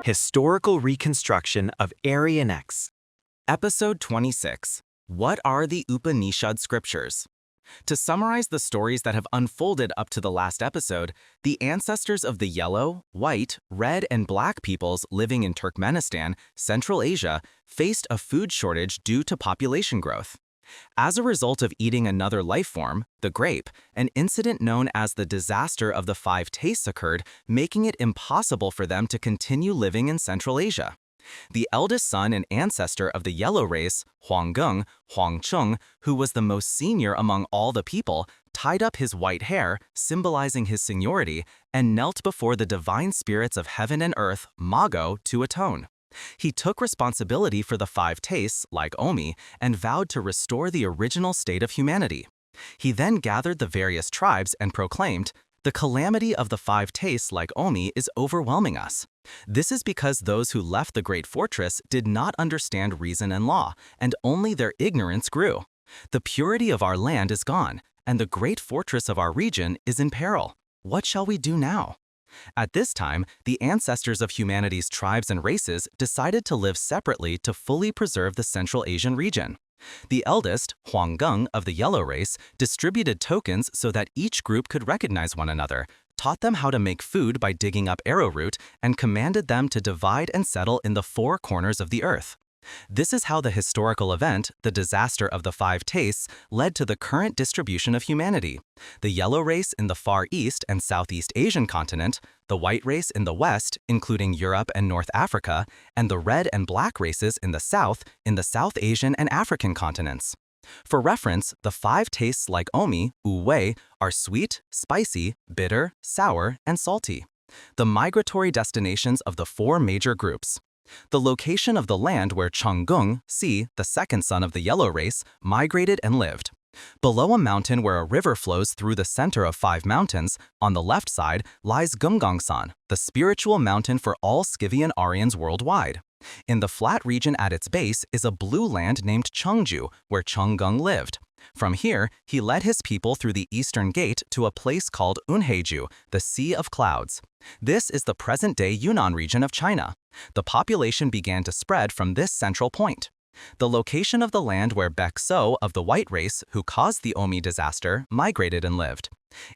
Historical Reconstruction of Aryan X. Episode 26. What are the Upanishad Scriptures? To summarize the stories that have unfolded up to the last episode, the ancestors of the yellow, white, red, and black peoples living in Turkmenistan, Central Asia, faced a food shortage due to population growth. As a result of eating another life form, the grape, an incident known as the disaster of the five tastes occurred, making it impossible for them to continue living in Central Asia. The eldest son and ancestor of the yellow race, Huanggung, Huangcheng, who was the most senior among all the people, tied up his white hair, symbolizing his seniority, and knelt before the divine spirits of heaven and earth, Mago, to atone. He took responsibility for the five tastes, like Omi, and vowed to restore the original state of humanity. He then gathered the various tribes and proclaimed, "The calamity of the five tastes, like Omi, is overwhelming us. This is because those who left the great fortress did not understand reason and law, and only their ignorance grew. The purity of our land is gone, and the great fortress of our region is in peril. What shall we do now?" At this time, the ancestors of humanity's tribes and races decided to live separately to fully preserve the Central Asian region. The eldest, Huanggung of the yellow race, distributed tokens so that each group could recognize one another, taught them how to make food by digging up arrowroot, and commanded them to divide and settle in the four corners of the earth. This is how the historical event, the disaster of the five tastes, led to the current distribution of humanity. The yellow race in the Far East and Southeast Asian continent, the white race in the West, including Europe and North Africa, and the red and black races in the South Asian and African continents. For reference, the five tastes like Omi, Wu-wei, are sweet, spicy, bitter, sour, and salty. The migratory destinations of the four major groups. The location of the land where Changgung, the second son of the yellow race, migrated and lived. Below a mountain where a river flows through the center of five mountains, on the left side, lies Gumgongsan, the spiritual mountain for all Scythian Aryans worldwide. In the flat region at its base is a blue land named Cheongju, where Changgung lived. From here, he led his people through the eastern gate to a place called Unheiju, the Sea of Clouds. This is the present-day Yunnan region of China. The population began to spread from this central point. The location of the land where Baekso of the white race, who caused the Omi disaster, migrated and lived.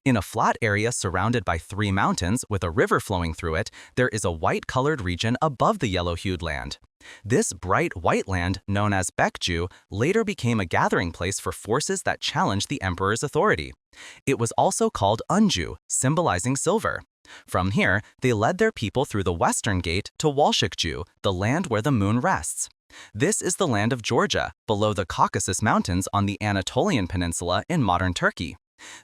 In a flat area surrounded by three mountains with a river flowing through it, there is a white-colored region above the yellow-hued land. This bright white land, known as Baekju, later became a gathering place for forces that challenged the emperor's authority. It was also called Unju, symbolizing silver. From here, they led their people through the western gate to Walshikju, the land where the moon rests. This is the land of Georgia, below the Caucasus Mountains on the Anatolian Peninsula in modern Turkey.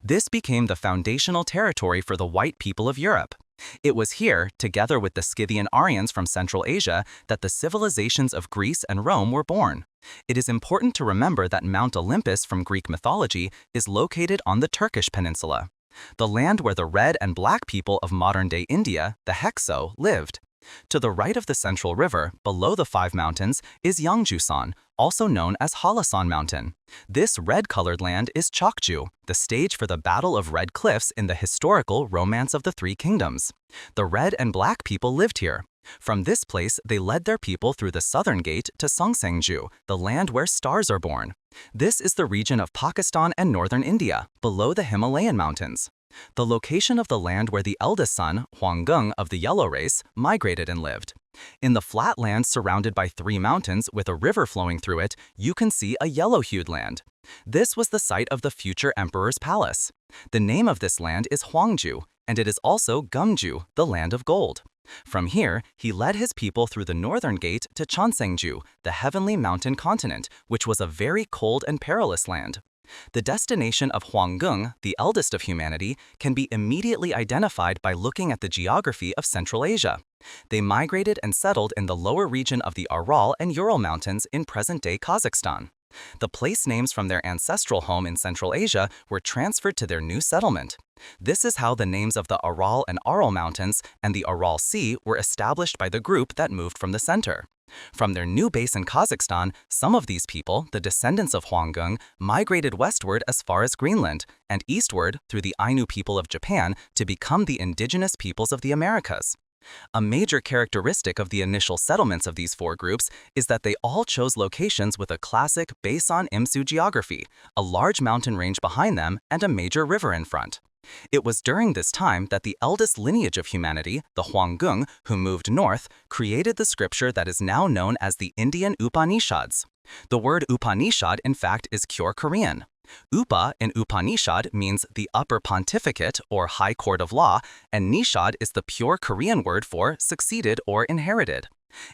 This became the foundational territory for the white people of Europe. It was here, together with the Scythian Aryans from Central Asia, that the civilizations of Greece and Rome were born. It is important to remember that Mount Olympus from Greek mythology is located on the Turkish peninsula, the land where the red and black people of modern-day India, the Hyksos, lived. To the right of the central river, below the five mountains, is Yeongju-san, also known as Halasan Mountain. This red-colored land is Chokju, the stage for the Battle of Red Cliffs in the historical Romance of the Three Kingdoms. The red and black people lived here. From this place, they led their people through the southern gate to Songsengju, the land where stars are born. This is the region of Pakistan and northern India, below the Himalayan mountains. The location of the land where the eldest son, Huanggung of the yellow race, migrated and lived. In the flat land surrounded by three mountains with a river flowing through it, you can see a yellow-hued land. This was the site of the future emperor's palace. The name of this land is Huangju, and it is also Gumju, the land of gold. From here, he led his people through the northern gate to Chonsengju, the heavenly mountain continent, which was a very cold and perilous land. The destination of Huanggung, the eldest of humanity, can be immediately identified by looking at the geography of Central Asia. They migrated and settled in the lower region of the Aral and Ural Mountains in present-day Kazakhstan. The place names from their ancestral home in Central Asia were transferred to their new settlement. This is how the names of the Aral and Aral Mountains and the Aral Sea were established by the group that moved from the center. From their new base in Kazakhstan, some of these people, the descendants of Huanggung, migrated westward as far as Greenland and eastward through the Ainu people of Japan to become the indigenous peoples of the Americas. A major characteristic of the initial settlements of these four groups is that they all chose locations with a classic Basan-Imsu geography, a large mountain range behind them and a major river in front. It was during this time that the eldest lineage of humanity, the Huanggung, who moved north, created the scripture that is now known as the Indian Upanishads. The word Upanishad, in fact, is pure Korean. Upa in Upanishad means the upper pontificate or high court of law, and Nishad is the pure Korean word for succeeded or inherited.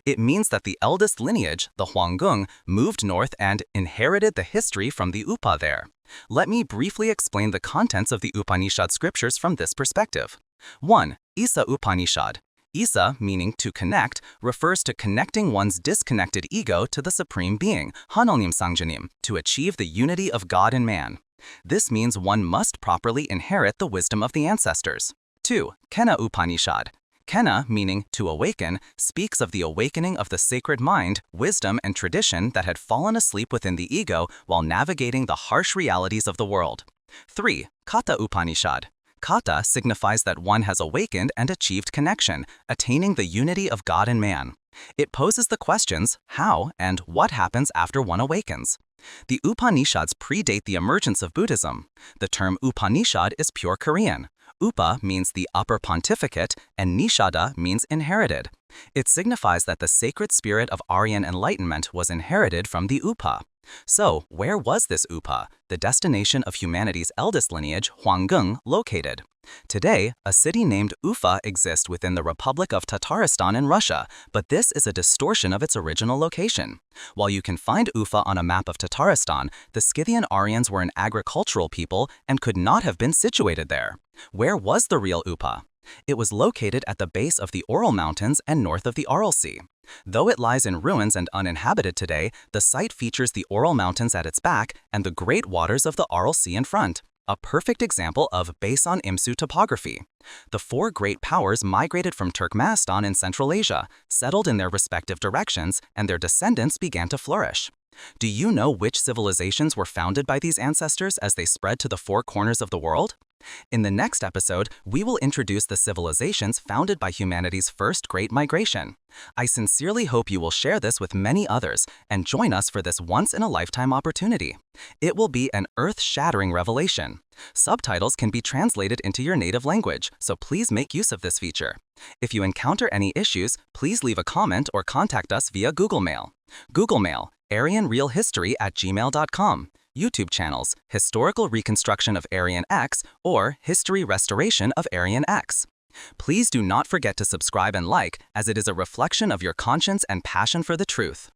It means that the eldest lineage, the Huanggung, moved north and inherited the history from the Upa there. Let me briefly explain the contents of the Upanishad scriptures from this perspective. 1. Isa Upanishad. Isa, meaning to connect, refers to connecting one's disconnected ego to the Supreme Being, Hanalnim Sangjanim, to achieve the unity of God and man. This means one must properly inherit the wisdom of the ancestors. 2. Kena Upanishad. Kena, meaning to awaken, speaks of the awakening of the sacred mind, wisdom, and tradition that had fallen asleep within the ego while navigating the harsh realities of the world. 3. Kata Upanishad. Kata signifies that one has awakened and achieved connection, attaining the unity of God and man. It poses the questions, how and what happens after one awakens. The Upanishads predate the emergence of Buddhism. The term Upanishad is pure Korean. Upa means the upper pontificate, and Nishada means inherited. It signifies that the sacred spirit of Aryan enlightenment was inherited from the Upa. So, where was this Upa, the destination of humanity's eldest lineage, Huanggung, located? Today, a city named Ufa exists within the Republic of Tatarstan in Russia, but this is a distortion of its original location. While you can find Ufa on a map of Tatarstan, the Scythian Aryans were an agricultural people and could not have been situated there. Where was the real Upa? It was located at the base of the Ural Mountains and north of the Aral Sea. Though it lies in ruins and uninhabited today, the site features the Ural Mountains at its back and the great waters of the Aral Sea in front, a perfect example of Basan-Imsu topography. The four great powers migrated from Turkmenistan in Central Asia, settled in their respective directions, and their descendants began to flourish. Do you know which civilizations were founded by these ancestors as they spread to the four corners of the world? In the next episode, we will introduce the civilizations founded by humanity's first great migration. I sincerely hope you will share this with many others and join us for this once-in-a-lifetime opportunity. It will be an earth-shattering revelation. Subtitles can be translated into your native language, so please make use of this feature. If you encounter any issues, please leave a comment or contact us via Google Mail. Google Mail, AryanRealHistory@gmail.com. YouTube channels, Historical Reconstruction of Aryan X or History Restoration of Aryan X. Please do not forget to subscribe and like, as it is a reflection of your conscience and passion for the truth.